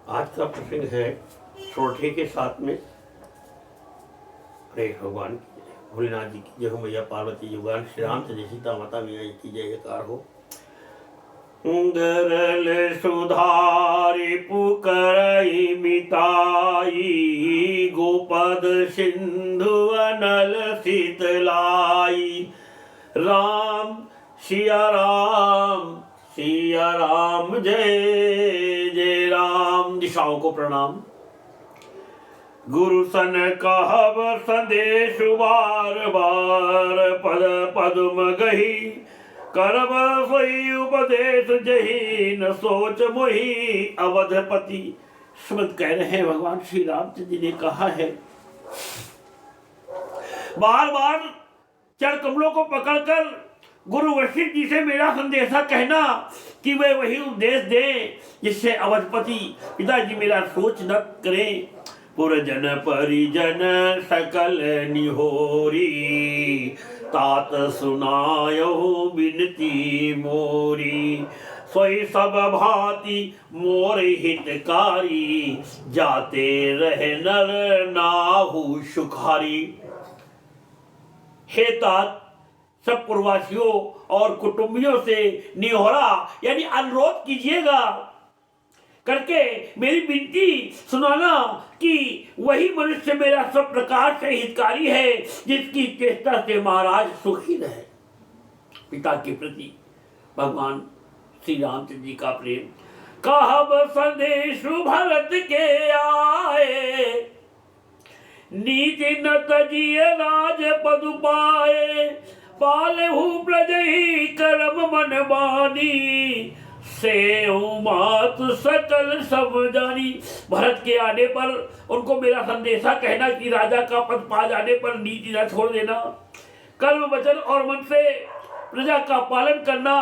आज का प्रसंग है सोरठे के साथ में गणेश भगवान की जय, भोलेनाथ जी की जय हो, मैया पार्वती जी, भगवान श्री राम जय, सीता माता मैया जी की जयकार हो। गरल सुधारि पुकरई मिताई, गोपद सिंधु अनल शीतलाई। राम सिया राम जय जय राम। दिशाओं को प्रणाम। गुरु सन कहब संदेश बार बार, पद पद्म गही करब सोई उपदेश जही, न सोच मोही अवधपति। शब्द कह रहे हैं भगवान श्री रामचंद्र जी ने कहा है, बार बार चरण कमलों को पकड़कर गुरु वशिष्ठ जी से मेरा संदेशा कहना कि वे वही उपदेश दें जिससे अवधपति पिताजी मेरा सोच न करें। पुरजन परिजन सकल निहोरी, तात सुनायो बिनती मोरी। सोई सब भांति मोर हितकारी, जाते रहे नर नाहु सुखारी। हे तात, सब पूर्ववासियों और कुटुंबियों से निहोरा यानी अनुरोध कीजिएगा करके मेरी विनती सुनाना कि वही मनुष्य मेरा सब प्रकार से हितकारी है जिसकी चेष्टा से महाराज सुखी रहे। पिता के प्रति भगवान श्री रामचंद्र जी का प्रेम। कहब संदेश भरत के आए, नीति न तजिए राज पदु पाए। पालहु प्रजहि करम मन बानी, से मात सकल सब जानी। भरत के आने पर उनको मेरा संदेशा कहना कि राजा का पद पा जाने पर नीति न छोड़ देना, कर्म वचन और मन से प्रजा का पालन करना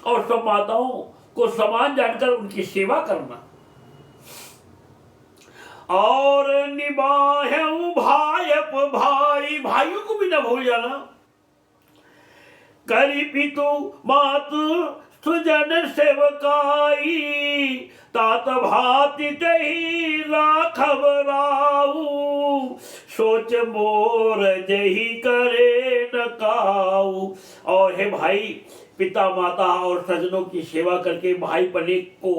और सब माताओं को समान जानकर उनकी सेवा करना। और निभाएं भाई, भाइयों को भी न भूल जाना। करी पितु मातु सुजन सेवकाई, तात भांति कही राखब राऊ। सोच मोर जही करे न काऊ। और हे भाई, पिता माता और सज्जनों की सेवा करके भाई पने को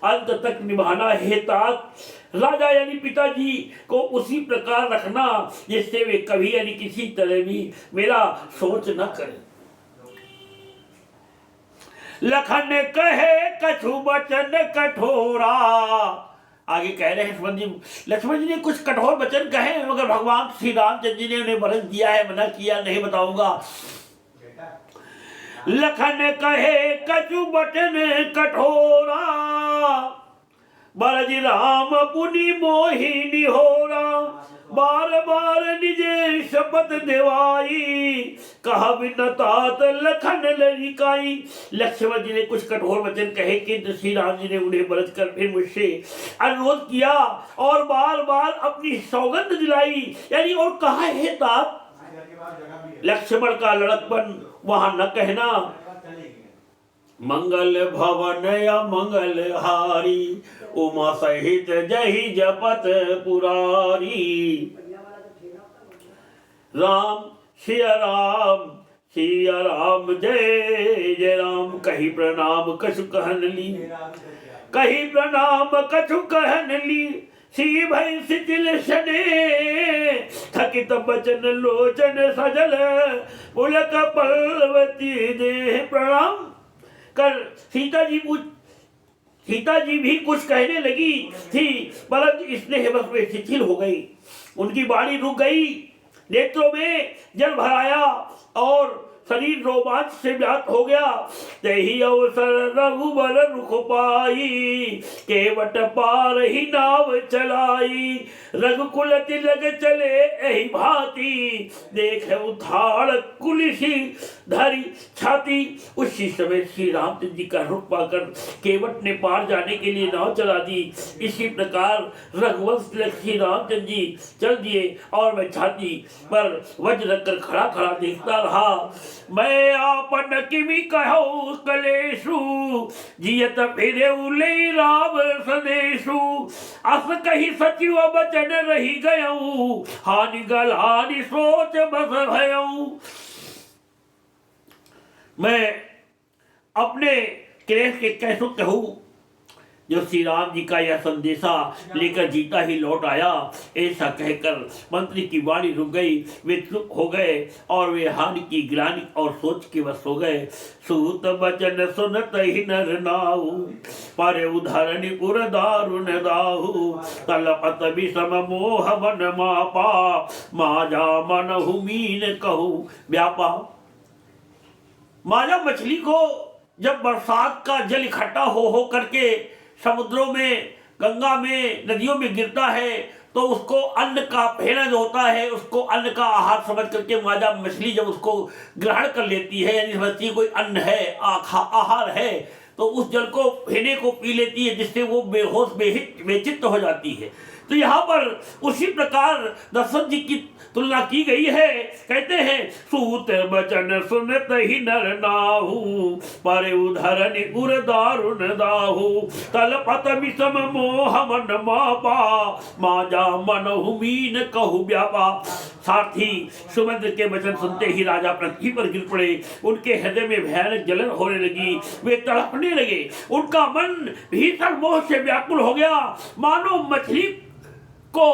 अंत तक निभाना है। तात, राजा यानी पिताजी को उसी प्रकार रखना जिससे वे कभी यानी किसी तरह भी मेरा सोच न करें। लखन कहे कछु वचन कठोरा। आगे कह रहे हैं लक्ष्मण जी ने कुछ कठोर वचन कहे, मगर भगवान श्री रामचंद्र जी ने उन्हें वरदान दिया है, मना किया नहीं बताऊंगा। लखन कहे कछु वचन कठोरा, बरज राम पुनि मोहि निहोरा। बार बार निजे शपथ देवाई, कहा बिन तात लखन ललिकाई। लक्ष्मण जी ने कुछ कठोर वचन कहे कि श्री राम जी ने उन्हें बरत कर फिर मुझसे अनुरोध किया और बार बार अपनी सौगंध दिलाई, यानी और कहा है तात, लक्ष्मण का लड़कपन वहां न कहना। मंगल भवन या मंगल हारी, उमा सहित जही जपत पुरारी। राम सिया राम जय जय राम। कही प्रणाम कछु कहन ली, कही प्रणाम कछु कहन ली। सी भई शिथिल शने, थकित बचन लोचन सजल। पुलक पल्लवती देह प्रणाम कर सीता जी भी कुछ कहने लगी थी, परंतु स्नेह बस में शिथिल हो गई। उनकी बाणी रुक गई, नेत्रों में जल भराया और शरीर रोमांच से व्याप्त हो गया। तेहि अवसर रघुबर रुख पाई, केवट पार ही नाव चलाई। रघुकुल तिलक चले एहि भांति, देखे उधार कुलिसी धरी छाती। उसी समय श्री रामचंद्र जी का रुख पाकर केवट ने पार जाने के लिए नाव चला दी। इसी प्रकार रघुवंश तिलक श्री रामचंद्र जी चल दिए और मैं छाती पर वज्र रखकर खड़ा खड़ा देखता रहा। मैं आपन किमी कहो कलेशु जियत फिरे उले राम सदेशु अस कही सचिव बचन रही गयऊ हानि गल हानि सोच बस भयऊ। मैं अपने क्लेश के कैसो कहूँ जो श्री राम जी का यह संदेशा लेकर जीता ही लौट आया। ऐसा कहकर मंत्री की वाणी रुक गई, वे चुप हो गए और वे हानि की ग्लानि और सोच के वश हो गए। सूत बचन सुनत ही नर नाहु पर उधरनि उर दारुण दाहु तलपत विषम मोह मन मापा माजा मन हुमीन कहू व्यापा। माजा मछली को जब बरसात का जल इकट्ठा हो करके समुद्रों में, गंगा में, नदियों में गिरता है तो उसको अन्न का पहला जो होता है उसको अन्न का आहार समझ करके माजा मछली जब उसको ग्रहण कर लेती है, यानी समझती कोई अन्न है, आहार है, तो उस जल को फेने को पी लेती है जिससे वो बेहोश बेचित्त हो जाती है। तो यहाँ पर उसी प्रकार दशरथ जी की तुलना की गई है। कहते हैं सूत बचन सुनत ही नर नाहु पर उधरनि उर दारुण दाहु तलपत विषम मोह मन मापा माजा मन हुमीन कहु व्यापा। सारथी सुमंत्र के वचन सुनते ही राजा पृथ्वी पर गिर पड़े। उनके हृदय में भयानक जलन होने लगी, वे तड़पने लगे, उनका मन भीषण मोह से व्याकुल हो गया, मानो मछली को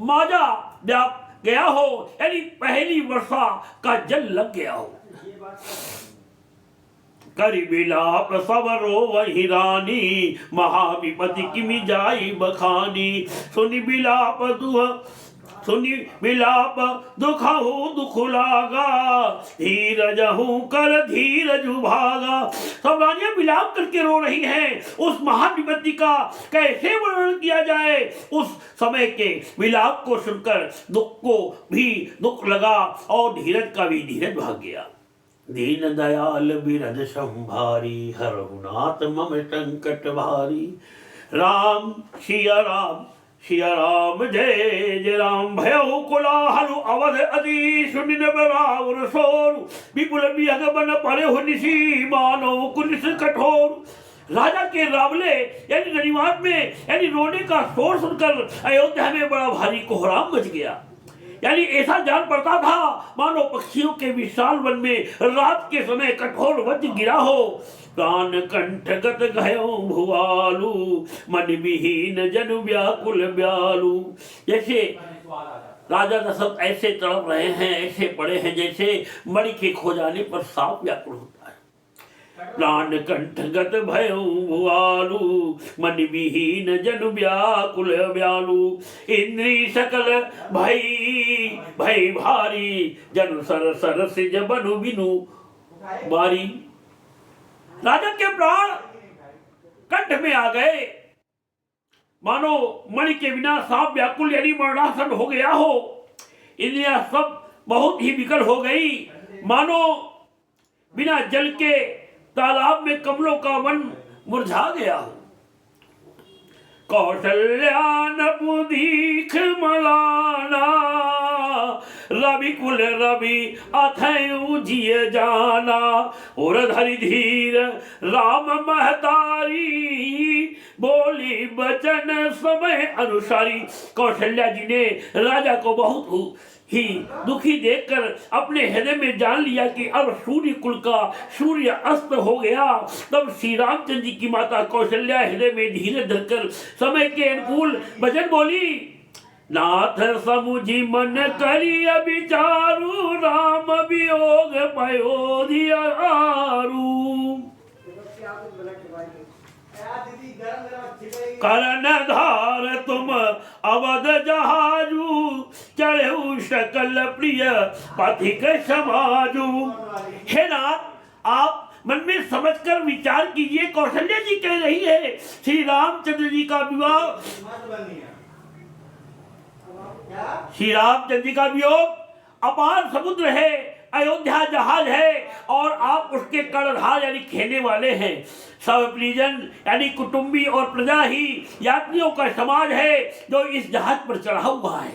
माजा व्याप गया हो, यानी पहली वर्षा का जल लग गया हो। करि बिलाप सब रोवहि रानी महाविपति किमि जाई बखानी सुनि बिलाप दुखहु दुख लागा धीरजहु कर धीरज भागा। सब रानियां बिलाप करके रो रही हैं। उस महान विपत्ति का कैसे वर्णन किया जाए। उस समय के विलाप को सुनकर दुख को भी दुख लगा और धीरज का भी धीरज भाग गया। दीन दयाल बिरध संभारी हरहुनाथ मम संकट भारी राम सिया राम सिया राम जय जय राम। भयउ कोलाहल अवध अति सुनि नभ रावण सोरु विपुल बिहग बन परे निशी मानो कुलिस कठोर। राजा के रावले यानी रनिवास में यानी रोने का शोर सुनकर अयोध्या में बड़ा भारी कोहराम मच गया। यानी ऐसा जान पड़ता था मानो पक्षियों के विशाल वन में रात के समय कठोर वज्र गिरा हो। प्राण कंठगत गयो भुआलु मन विहीन जनु व्याकुल व्यालु। जैसे राजा दशरथ ऐसे तड़प रहे हैं, ऐसे पड़े हैं जैसे मणि के खो जाने पर सांप व्याकुल होता है। प्राण कंठगत भयो भुआलु मन विहीन जनु व्याकुल व्यालु। इंद्री सकल भई भारी जनु सर सर से जबनु बिनु बारी। राजा के प्राण कंठ में आ गए, मानो मणि के बिना सांप व्याकुल यानी मरणासन हो गया हो। इंद्रियां सब बहुत ही विकल हो गई, मानो बिना जल के तालाब में कमलों का वन मुरझा गया हो। कौशल्या नपुदीख मलाना रवि कुल रवि अथयु जिय जाना और धरि धीर राम महतारी बोली बचन समय अनुसारी। कौशल्या जी ने राजा को बहुत ही दुखी देखकर अपने हृदय में जान लिया कि अब सूर्य कुल का सूर्य अस्त हो गया। तब श्री रामचंद्र जी की माता कौशल्या हृदय में धीरज धरकर समय के अनुकूल वचन बोली। नाथ समुझी मन करी विचारू राम वियोग पयोधियारू। करण धार तुम अवध जहाजू चढ़ऊ सकल प्रिय पथिक समाजू। हे नाथ, आप मन में समझकर विचार कीजिए। कौशल्या जी कह रही है श्री रामचंद्र जी का विवाह, श्री रामचंद्र जी का वियोग अपार समुद्र है, अयोध्या जहाज है और आप उसके कर्णधार यानी खेने वाले हैं। सब परिजन यानी कुटुंबी और प्रजा ही यात्रियों का समाज है जो इस जहाज पर चढ़ा हुआ है।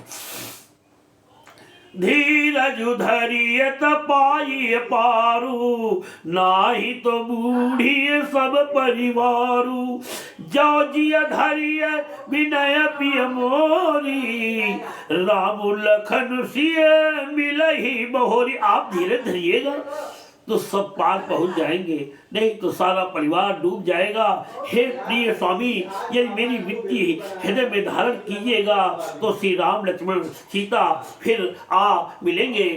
धीरज धरिय पाई पारू, नाही तो बूढ़ी सब परिवारू। जो जिय धरिय विनय पिय मोरी, राम लखन सिय मिलहि बहोरी। आप धीरे धरिएगा तो सब पार पहुंच जाएंगे, नहीं तो सारा परिवार डूब जाएगा। हे प्रिय स्वामी, ये मेरी विनती हृदय में धारण कीजिएगा तो श्री राम लक्ष्मण सीता फिर आ मिलेंगे।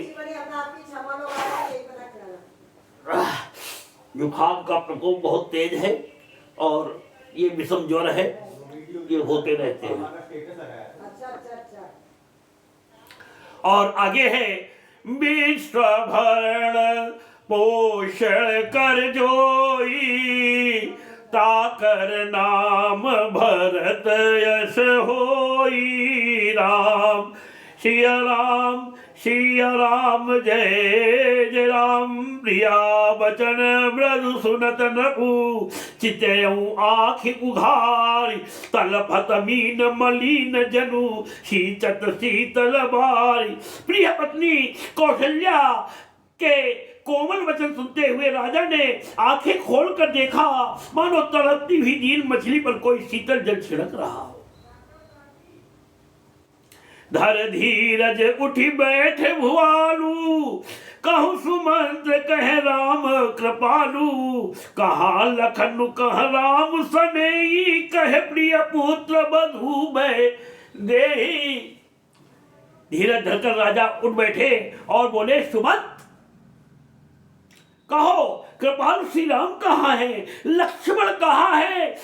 जुकाम का प्रकोप बहुत तेज है और ये विषम ज्वर है, ये होते रहते हैं। और आगे है विश्व भरण पोषण कर जोई, ताकर नाम भरत यश होई। राम सिया राम सिया राम जय जय राम। प्रिया बचन मृदु सुनत नभु, चितयऊ आँखि उघारी। तलपत मीन मलिन जनु, शीचत शीतल बारी। प्रिय पत्नी कौशल्या के कोमल वचन सुनते हुए राजा ने आंखें खोलकर देखा, मानो तड़पती हुई नील मछली पर कोई शीतल जल छिड़क रहा। धर धीरज उठी बैठे भुआलू, कहूँ सुमंत्र कह राम कृपालु। कहा लखन कह राम सनेई, कहे प्रिय पुत्र बधू मैं देही। धीरज धरकर राजा उठ बैठे और बोले, सुमंत कहो कृपालु श्री राम कहाँ है, लक्ष्मण कहाँ है,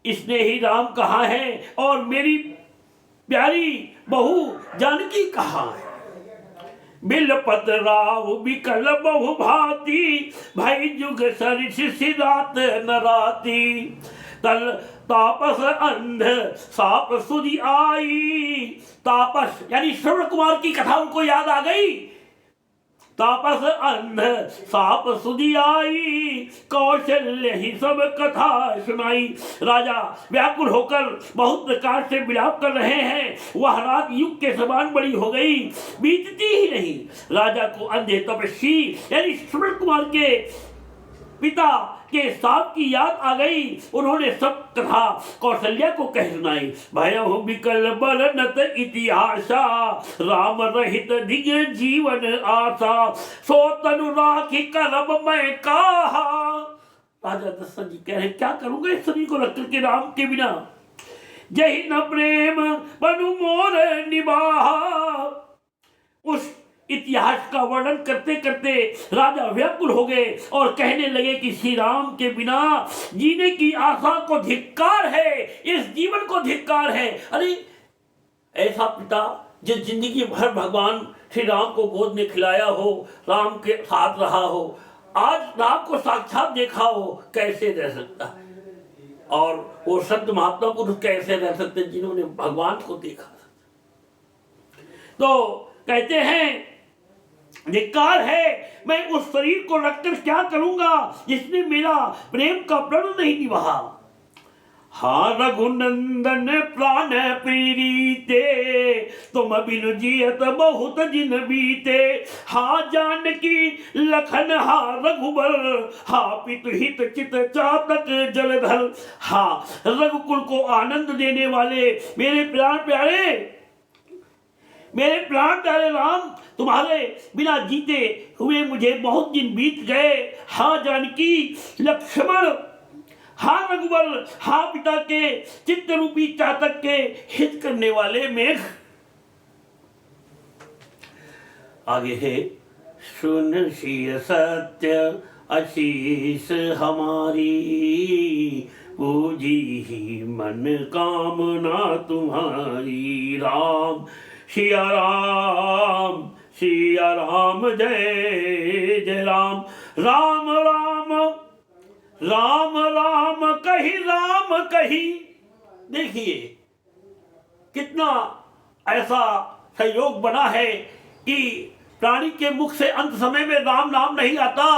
इसने ही राम कहाँ है, और मेरी प्यारी बहू जानकी कहाँ है। बिलपत राव बिकल बहु भांति, भाई जुग सरिस सिरात नराती। तल तापस अंध साप सुधि आई। तापस यानी श्रवण कुमार की कथा उनको याद आ गई। तापस अंध साप सुधि आई, कौशल्य ही सब कथा सुनाई। राजा व्याकुल होकर बहुत प्रकार से विलाप कर रहे हैं। वह रात युग के समान बड़ी हो गई, बीतती ही नहीं। राजा को अंधे तपस्वी यानी श्रवण कुमार के पिता के साप की याद आ गई। उन्होंने सब कथा कौशल्या को कह सुनाई। भयहु बिकल बरनत इतिहासा, राम रहित दिग जीवन आशा। सो तनु राखी करब मैं कहा। राजा दशरथ जी कह रहे, क्या करूंगा इस शरीर को रख करके राम के बिना। जहि न प्रेम बनु मोर निबाहा। उस इतिहास का वर्णन करते करते राजा व्याकुल हो गए और कहने लगे कि श्री राम के बिना जीने की आशा को धिक्कार है, इस जीवन को धिक्कार है। अरे ऐसा पिता जो जिंदगी भर भगवान श्री राम को गोद में खिलाया हो, राम के साथ रहा हो, आज राम को साक्षात देखा हो, कैसे रह सकता है। और वो संत महात्मा पुरुष कैसे रह सकते जिन्होंने भगवान को देखा। तो कहते हैं धिक्कार है, मैं उस शरीर को रखकर क्या करूंगा जिसने मेरा प्रेम का प्रण नहीं निभाया। हाँ रघुनंदन प्राण प्रीते, तुम बिनु जियत बहुत दिन बीते। हाँ जानकी लखन हा रघुबर, हा पितु हित चित चातक जलधर। हाँ रघुकुल को आनंद देने वाले मेरे प्राण प्यारे, मेरे प्राण प्यारे राम, तुम्हारे बिना जीते हुए मुझे बहुत दिन बीत गए। हाँ जानकी लक्ष्मण, हाँ रघुवर, हाँ पिता के चित्त रूपी चातक के हित करने वाले मेघ। आगे है सुन शीय सत्य आशीष हमारी, पूजी ही मन कामना तुम्हारी। राम सिया राम जय जय राम। राम राम राम राम कही राम कही। देखिए कितना ऐसा संयोग बना है कि प्राणी के मुख से अंत समय में राम नाम नहीं आता,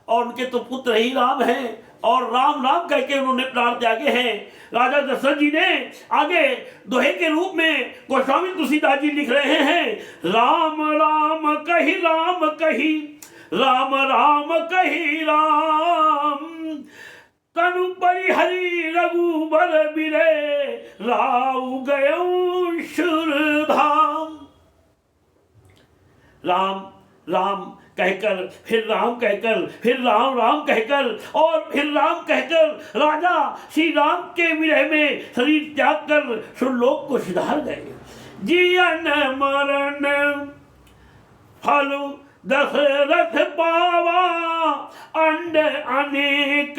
और उनके तो पुत्र ही राम हैं और राम राम कह के उन्होंने प्राण त्यागे हैं। राजा दशरथ जी ने आगे दोहे के रूप में गोस्वामी तुलसीदास जी लिख रहे हैं, राम राम कही राम कही, राम राम कही राम, तनु परिहरि रघुबर बिरे, राउ गयो शुरधाम। राम राम कहकर, फिर राम कहकर, फिर राम राम कहकर और फिर राम कहकर राजा श्री राम के विरह में शरीर त्याग कर सुरलोक को सिधार गए। जीवन मरण फल दशरथ पावा, अंड अनेक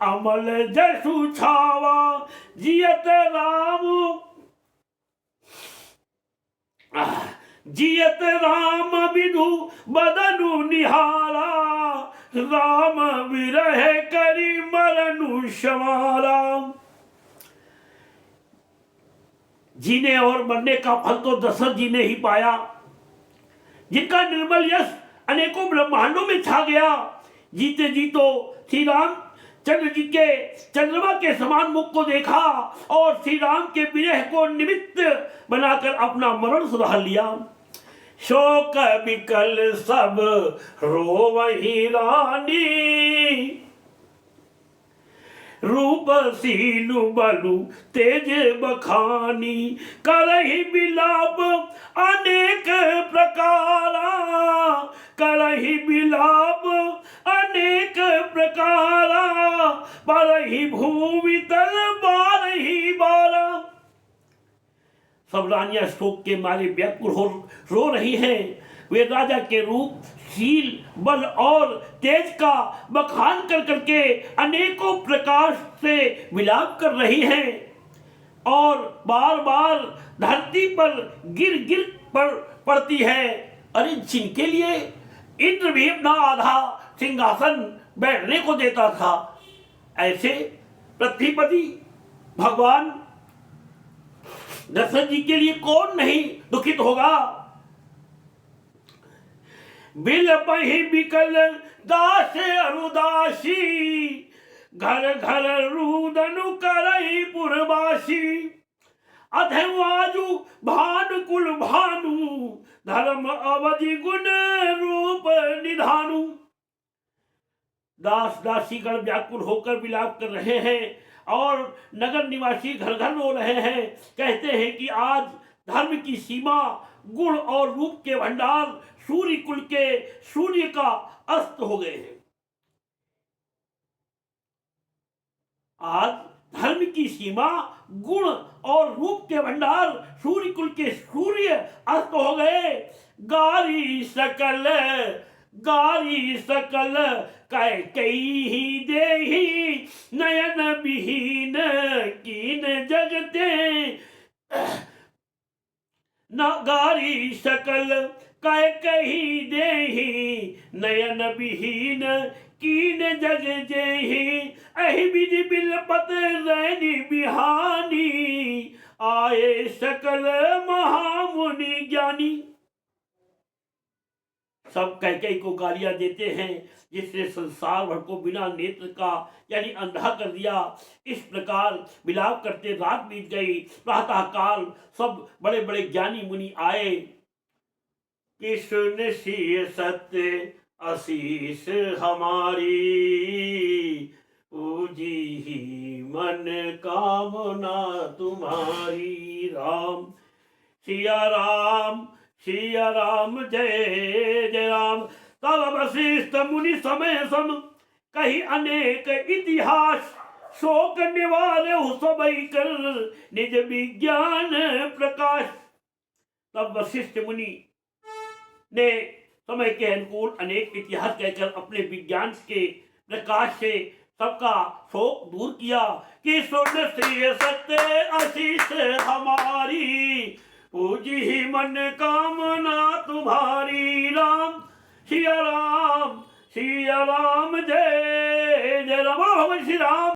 अमल जसु छावा, जियत राम जियत राम विदु बदनु निहारा, राम विरह करी मरनु शमारा। जीने और मरने का फल तो दशरथ जी ने ही पाया, जिनका निर्मल यश अनेकों ब्रह्मांडों में छा गया। जीते जी तो श्री राम चंद्र जी के चंद्रमा के समान मुख को देखा और श्री राम के विरह को निमित्त बनाकर अपना मरण सुधार लिया। शोक विकल सब रोवहि रानी, रूप सीनु बलु तेज बखानी, करहि बिलाप अनेक प्रकारा, करहि बिलाप अनेक प्रकारा, परहि भूमि तल बारहि बारा। सब रानियां शोक के मारे व्याकुल रो रही हैं। वे राजा के रूप, शील, बल और तेज का बखान कर करके अनेकों प्रकार से विलाप कर रही हैं और बार बार धरती पर गिर गिर पड़ती है। अरे जिनके लिए इंद्र भी अपना आधा सिंहासन बैठने को देता था, ऐसे पृथ्वीपति भगवान दशरथ जी के लिए कौन नहीं दुखित होगा। बिलपहि बिकल दास अरुदासी, घर घर रुदनु करई पुरवासी, अधवाजु भानुकुल भानु, धर्म अवधि गुण रूप निधानु। दास दासीगण व्याकुल होकर विलाप कर रहे हैं और नगर निवासी घर घर रो रहे हैं। कहते हैं कि आज धर्म की सीमा, गुण और रूप के भंडार सूर्य कुल के सूर्य का अस्त हो गए हैं। आज धर्म की सीमा, गुण और रूप के भंडार सूर्य कुल के सूर्य अस्त हो गए। गारी सकल कई देही, नयन विहीन कीन जगते, न गारी सकल कही देही, नयन विहीन कीन जग जेही, अहि विधि बिलपत रैनी बिहानी, आए सकल महामुनि ज्ञानी। सब कैकेयी को गालियां देते हैं, जिसने संसार भर को बिना नेत्र का यानी अंधा कर दिया। इस प्रकार विलाप करते रात बीत गई। प्रातः काल सब बड़े बड़े ज्ञानी मुनि आए कि सुन सी सत्य आशीष हमारी, पूजी ही मन कामना तुम्हारी। राम सिया राम जय जय राम। तब वशिष्ठ मुनि समय सम कही अनेक इतिहास, शोक निवारे सबई कर निज विज्ञान प्रकाश। तब वशिष्ठ मुनि ने समय के अनुकूल अनेक इतिहास कहकर अपने विज्ञान के प्रकाश से सबका शोक दूर किया कि सुन श्री सत्य आशीष हमारी, पूजी ही मन कामना तुम्हारी। राम सिया राम जय जय राम। भगवान श्री राम।